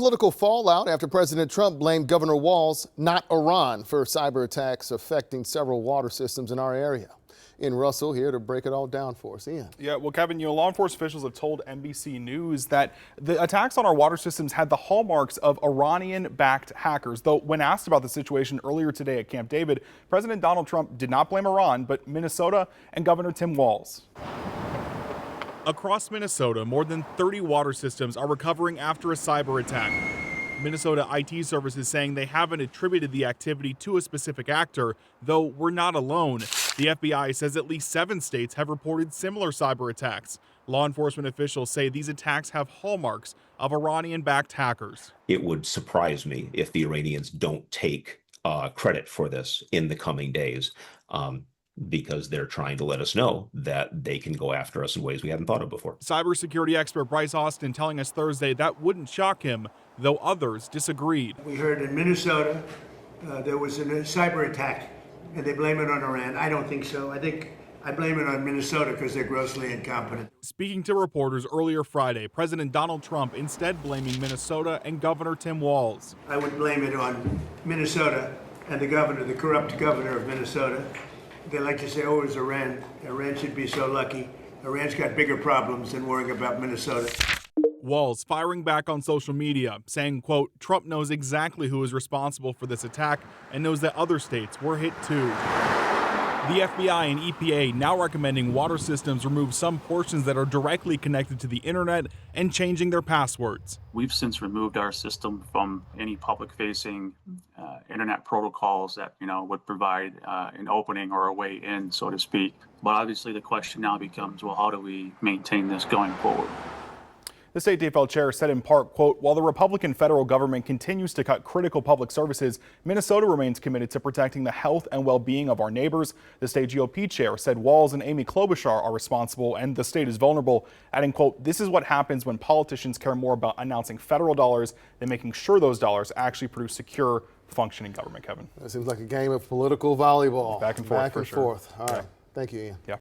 Political fallout after President Trump blamed Governor Walz, not Iran, for cyber attacks affecting several water systems in our area. Ian Russell here to break it all down for us. Ian. Yeah, well, Kevin, law enforcement officials have told NBC News that the attacks on our water systems had the hallmarks of Iranian-backed hackers. Though when asked about the situation earlier today at Camp David, President Donald Trump did not blame Iran, but Minnesota and Governor Tim Walz. Across Minnesota, more than 30 water systems are recovering after a cyber attack. Minnesota IT services saying they haven't attributed the activity to a specific actor, though we're not alone. The FBI says at least 7 states have reported similar cyber attacks. Law enforcement officials say these attacks have hallmarks of Iranian-backed hackers. It would surprise me if the Iranians don't take credit for this in the coming days. Because they're trying to let us know that they can go after us in ways we hadn't thought of before. Cybersecurity expert Bryce Austin telling us Thursday that wouldn't shock him, though others disagreed. We heard in Minnesota there was a cyber attack, and they blame it on Iran. I don't think so. I blame it on Minnesota because they're grossly incompetent. Speaking to reporters earlier Friday, President Donald Trump instead blaming Minnesota and Governor Tim Walz. I would blame it on Minnesota and the governor, the corrupt governor of Minnesota. They like to say, oh, it was Iran. Iran should be so lucky. Iran's got bigger problems than worrying about Minnesota. Walz firing back on social media, saying, quote, Trump knows exactly who is responsible for this attack and knows that other states were hit too. The FBI and EPA now recommending water systems remove some portions that are directly connected to the internet and changing their passwords. We've since removed our system from any public-facing internet protocols that would provide an opening or a way in, so to speak. But obviously the question now becomes, well, how do we maintain this going forward? The state DFL chair said in part, quote, while the Republican federal government continues to cut critical public services, Minnesota remains committed to protecting the health and well-being of our neighbors. The state GOP chair said Walz and Amy Klobuchar are responsible and the state is vulnerable, adding, quote, this is what happens when politicians care more about announcing federal dollars than making sure those dollars actually produce secure, functioning government, Kevin. That seems like a game of political volleyball. Back and forth. Back and forth. All right. Thank you, Ian. Yeah.